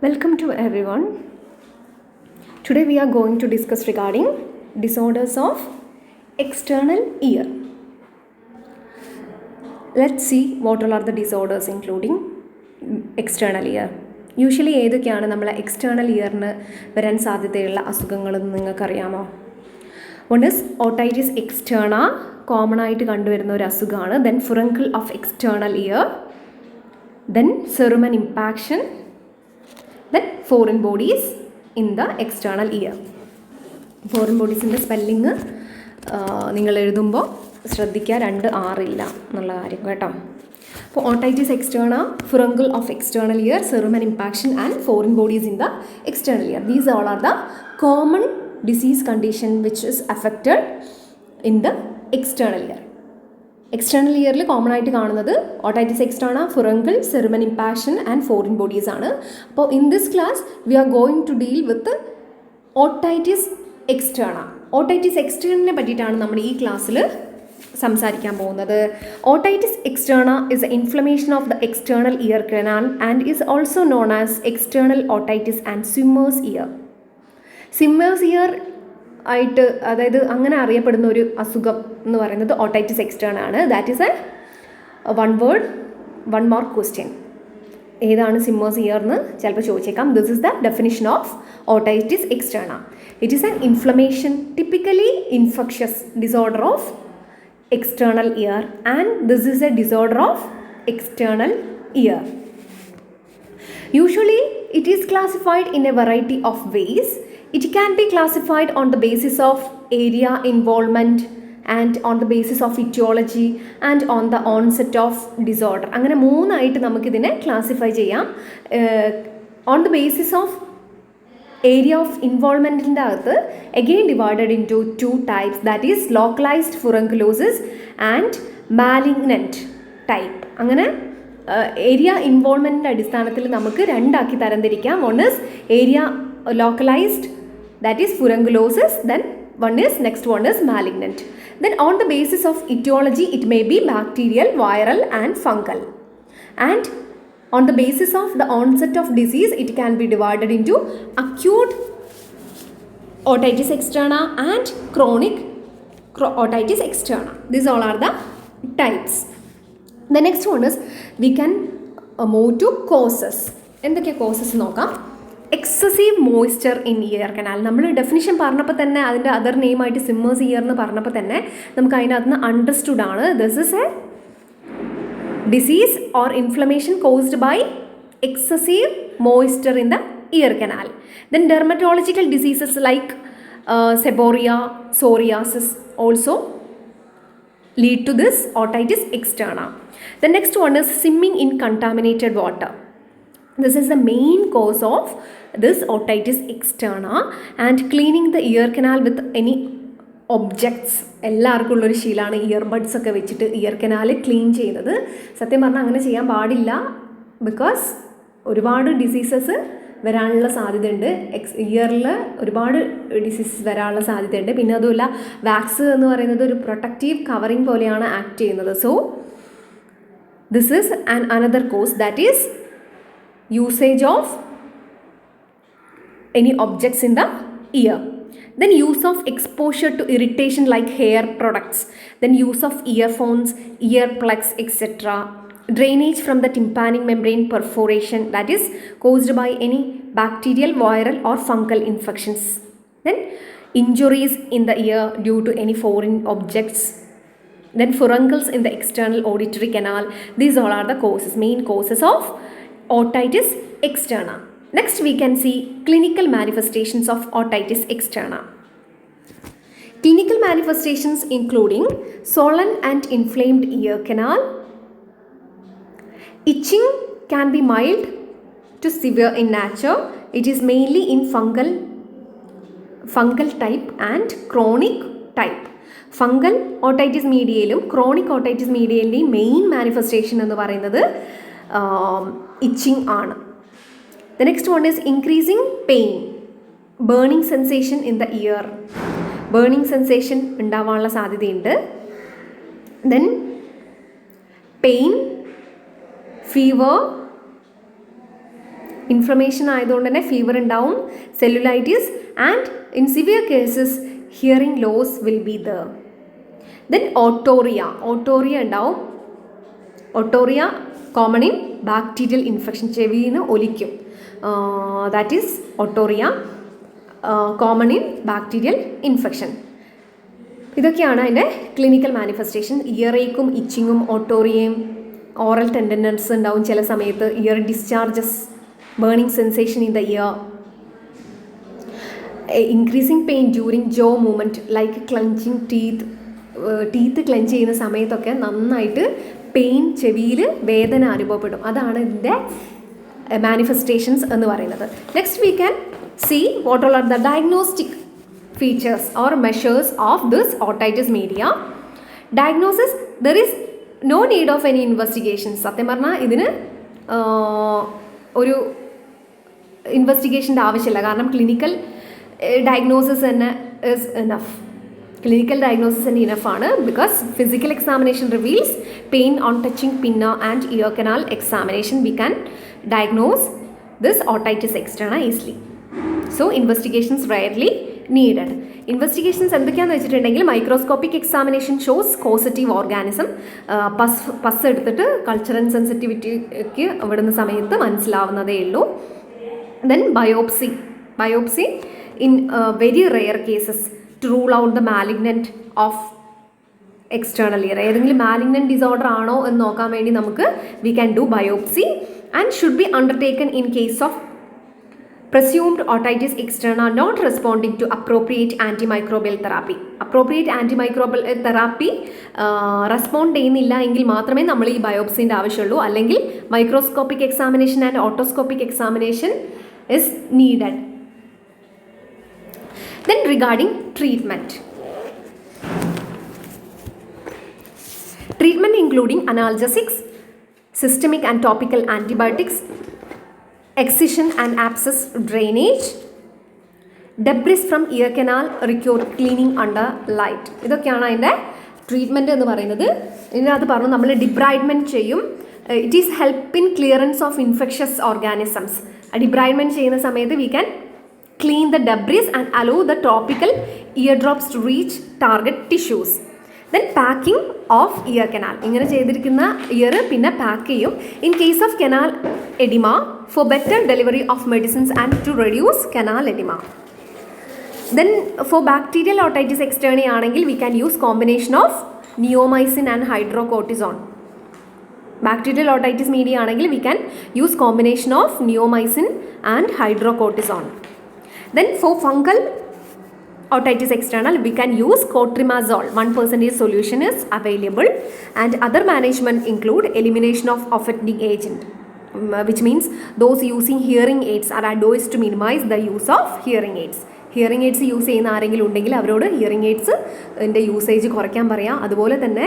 Welcome to everyone. Today we are going to discuss regarding disorders of external ear. Let's see what all are the disorders including external ear. Usually ഏതൊക്കെയാണ് നമ്മളെ external ഇയറിന് വരാൻ സാധ്യതയുള്ള അസുഖങ്ങളെന്ന് നിങ്ങൾക്കറിയാമോ? One is otitis externa, common ആയിട്ട് കണ്ടുവരുന്ന ഒരു അസുഖമാണ്. Then furuncle of external ear, then cerumen impaction, then foreign bodies in the external ear. Foreign ബോഡീസിൻ്റെ സ്പെല്ലിങ് നിങ്ങൾ എഴുതുമ്പോൾ ശ്രദ്ധിക്കുക, 2 R ഇല്ല എന്നുള്ള കാര്യം കേട്ടോ. അപ്പോൾ otitis externa, furuncle of external ear, cerumen impaction and foreign bodies in the external ear. These all are the common disease condition which is affected in the external ear. External ഇയറിൽ common ആയിട്ട് കാണുന്നത് otitis externa, furuncle, cerumen impaction and foreign bodies ആണ്. അപ്പോൾ in this class we are going to deal with otitis externa. Otitis എക്സ്റ്റേണലിനെ പറ്റിയിട്ടാണ് നമ്മൾ ഈ ക്ലാസ്സിൽ സംസാരിക്കാൻ പോകുന്നത്. Otitis externa is A inflammation of the external year canal and is also known as external otitis and swimmers year. Swimmers year ആയിട്ട്, അതായത് അങ്ങനെ അറിയപ്പെടുന്ന ഒരു അസുഖം എന്ന് പറയുന്നത് ഓട്ടൈറ്റിസ് എക്സ്റ്റേണ ആണ്. That is A one word, one mark question. ഏതാണ് സ്വിമ്മേഴ്സ് ഇയർ എന്ന് ചിലപ്പോൾ ചോദിച്ചേക്കാം. This is the definition of otitis externa. It is an inflammation, typically infectious disorder of external ear, and this is a disorder of external ear. Usually it is classified in a variety of ways. It can be classified on the basis of area involvement and on the basis of etiology and on the onset of disorder. അങ്ങനെ 3 ആയിട്ട് നമുക്കിതിനെ classify ചെയ്യാം. On the basis of area of ഇൻവോൾവ്മെൻറ്റിൻ്റെ അകത്ത് again divided into 2 types, that is localised furunculosis and malignant type. അങ്ങനെ area ഇൻവോൾവ്മെൻറ്റിൻ്റെ അടിസ്ഥാനത്തിൽ നമുക്ക് 2 ആക്കി തരംതിരിക്കാം. One is area localised, that is furunculosis, then next one is malignant. Then on the basis of aetiology it may be bacterial, viral and fungal. And on the basis of the onset of disease, it can be divided into acute otitis externa and chronic otitis externa. These all are the types. The next one is we can move to causes. എന്തൊക്കെ causes നോക്കാം. Excessive moisture in year canal. നമ്മൾ definition പറഞ്ഞപ്പോൾ തന്നെ അതിൻ്റെ other നെയിമായിട്ട് swimmers year എന്ന് പറഞ്ഞപ്പോൾ തന്നെ നമുക്ക് അതിനകത്ത് നിന്ന് അണ്ടർസ്റ്റുഡ് ആണ്. This is A disease or inflammation caused by excessive moisture in the ear canal. Then dermatological diseases like seborrhea, psoriasis also lead to this otitis externa. The next one is swimming in contaminated water. This is the main cause of this otitis externa, and cleaning the ear canal with any objects. എല്ലാവർക്കും ഉള്ളൊരു ശീലമാണ് earbuds ഒക്കെ വെച്ചിട്ട് year canal clean ചെയ്യുന്നത്. സത്യം പറഞ്ഞാൽ അങ്ങനെ ചെയ്യാൻ പാടില്ല. ബിക്കോസ് ഒരുപാട് ഡിസീസസ് വരാനുള്ള സാധ്യതയുണ്ട്. ഇയറിൽ ഒരുപാട് ഡിസീസസ് വരാനുള്ള സാധ്യതയുണ്ട്. പിന്നെ അതുമല്ല, വാക്സ് എന്ന് പറയുന്നത് ഒരു പ്രൊട്ടക്റ്റീവ് കവറിങ് പോലെയാണ് ആക്ട് ചെയ്യുന്നത്. So this is an another cause, that is usage of any objects in the ear. Then use of exposure to irritation like hair products, then use of earphones, earplugs, etc. Drainage from the tympanic membrane perforation, that is caused by any bacterial, viral or fungal infections. Then injuries in the ear due to any foreign objects. Then furuncles in the external auditory canal. These all are the causes, main causes of otitis externa. Next we can see clinical manifestations of otitis externa. Clinical manifestations including swollen and inflamed ear canal. Itching can be mild to severe in nature. It is mainly in fungal type and chronic type. Fungal otitis medialum chronic otitis medialindeയും main manifestation എന്ന് പറയുന്നത് etching ആണ്. The next one is increasing pain, burning sensation in the ear. Burning sensation ഉണ്ടാവാനുള്ള സാധ്യതയുണ്ട്. Then pain, fever, inflammation ആയതുകൊണ്ട് തന്നെ fever ഉണ്ടാവും, cellulitis, and in severe cases hearing loss will be there. Then otorrhoea ഉണ്ടാവും. Otorrhoea common in bacterial infection, ചെവിയിൽ നിന്ന് ഒലിക്കും. That is otorrhoea, common in bacterial infection. ഇതൊക്കെയാണ് അതിൻ്റെ ക്ലിനിക്കൽ മാനിഫെസ്റ്റേഷൻ. ഇയർ ഏക്കും ഇച്ചിങ്ങും ഓട്ടോറിയയും, ഓറൽ ടെൻഡനൻസ് ഉണ്ടാവും ചില സമയത്ത്, ear discharges, burning sensation in the ear, increasing pain during jaw movement like clenching teeth clench ചെയ്യുന്ന സമയത്തൊക്കെ നന്നായിട്ട് പെയിൻ, ചെവിയിൽ വേദന അനുഭവപ്പെടും. അതാണ് ഇതിൻ്റെ മാനിഫെസ്റ്റേഷൻസ് എന്ന് പറയുന്നത്. Next we can see what all are the diagnostic features or measures of this otitis media. Diagnosis, there is no need of any investigations. സത്യം പറഞ്ഞാൽ ഇതിന് ഒരു ഇൻവെസ്റ്റിഗേഷൻ്റെ ആവശ്യമില്ല. കാരണം ക്ലിനിക്കൽ ഡയഗ്നോസിസ് തന്നെ ഇസ് ഇനഫ്. ക്ലിനിക്കൽ ഡയഗ്നോസിസ് തന്നെ ഇനഫാണ്. Because physical examination reveals pain on touching pinna and ear canal examination we can diagnose this otitis externa easily. So investigations rarely needed. Investigations എന്തൊക്കെയാണെന്ന് വെച്ചിട്ടുണ്ടെങ്കിൽ microscopic examination shows causative organism. Pus എടുത്തിട്ട് culture and സെൻസിറ്റിവിറ്റിക്ക് വിടുന്ന സമയത്ത് മനസ്സിലാവുന്നതേ ഉള്ളൂ. Then biopsy in very rare cases to rule out the malignant of external ear. ഏതെങ്കിലും malignant disorder ആണോ എന്ന് നോക്കാൻ വേണ്ടി നമുക്ക് we can do biopsy and should be undertaken in case of presumed otitis externa not responding to appropriate antimicrobial therapy. Appropriate antimicrobial therapy respond ചെയ്യുന്നില്ല എങ്കിൽ മാത്രമേ നമ്മൾ ഈ ബയോപ്സിൻ്റെ ആവശ്യമുള്ളൂ. അല്ലെങ്കിൽ microscopic examination and otoscopic examination is needed. Then regarding treatment including analgesics, systemic and topical antibiotics, excision and abscess drainage, debris from ear canal recure cleaning under light. ഇതൊക്കെയാണ് അതിൻ്റെ ട്രീറ്റ്മെൻറ്റ് എന്ന് പറയുന്നത്. ഇതിനകത്ത് പറഞ്ഞു നമ്മൾ ഡിബ്രൈഡ്മെൻറ്റ് ചെയ്യും. It is help in clearance of infectious organisms. Debridement ചെയ്യുന്ന സമയത്ത് we can clean the debris and allow the topical ear drops to reach target tissues. Then packing of ear canal. ഇങ്ങനെ ചെയ്തിരിക്കുന്ന ഇയർ പിന്നെ pack ചെയ്യും. In case of canal oedema for better delivery of medicines and to reduce canal edema. Then for bacterial otitis externa ആണെങ്കിൽ we can use combination of neomycin and hydrocortisone. Bacterial otitis media ആണെങ്കിൽ we can use combination of neomycin and hydrocortisone. Then for fungal otitis external we can use cotrimazole. 1% solution is available, and other management include elimination of offending agent, which means those using hearing aids are advised to minimize the use of hearing aids. Hearing AIDS use ചെയ്യുന്ന ആരെങ്കിലും ഉണ്ടെങ്കിൽ അവരോട് hearing എയ്ഡ്സിൻ്റെ usage കുറയ്ക്കാൻ പറയാം. അതുപോലെ തന്നെ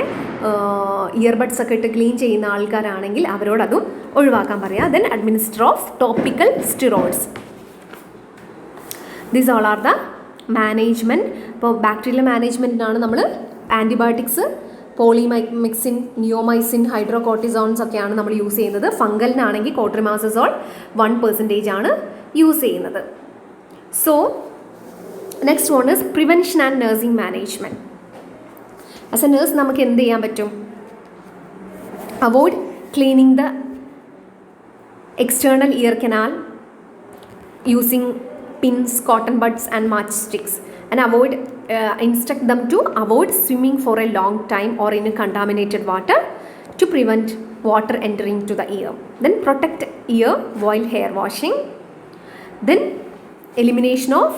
earbuds ഒക്കെ ഇട്ട് ക്ലീൻ ചെയ്യുന്ന ആൾക്കാരാണെങ്കിൽ അവരോട് അതും ഒഴിവാക്കാൻ പറയാം. Then administer of topical steroids. These all are the management. ഇപ്പോൾ ബാക്ടീരിയൽ മാനേജ്മെൻറ്റിനാണ് നമ്മൾ ആൻറ്റിബയോട്ടിക്സ്, പോളിമിക്സിൻ, നിയോമൈസിൻ, ഹൈഡ്രോകോർട്ടിസോൺസ് ഒക്കെയാണ് നമ്മൾ യൂസ് ചെയ്യുന്നത്. ഫംഗലിനാണെങ്കിൽ കോട്രിമാസസോൾ 1% ആണ് യൂസ് ചെയ്യുന്നത്. So next one is prevention and nursing management. As A nurse നമുക്ക് എന്ത് ചെയ്യാൻ പറ്റും? Avoid cleaning the external year canal using pins, cotton buds and match sticks, and instruct them to avoid swimming for a long time or in contaminated water to prevent water entering to the ear. Then protect ear while hair washing. Then elimination of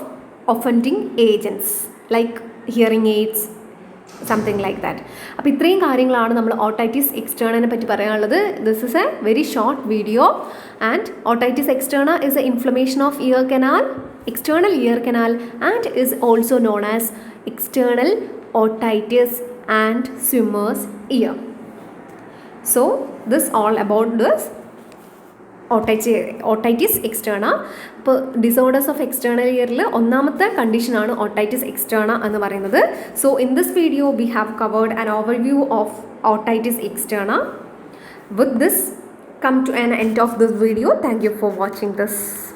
offending agents like hearing aids, something like that. അപ്പോൾ ഇത്രയും കാര്യങ്ങളാണ് നമ്മൾ otitis എക്സ്റ്റേണനെ പറ്റി പറയാനുള്ളത്. This is A very short video. And otitis externa is A inflammation of ear canal, external ear canal, and is also known as external otitis and swimmer's ear. So this all about this otitis externa. ഇപ്പോൾ disorders of external ഇയറിൽ ഒന്നാമത്തെ കണ്ടീഷനാണ് otitis externa എന്ന് പറയുന്നത്. So in this video we have covered an overview of otitis externa. With this come to an end of this video. Thank you for watching this.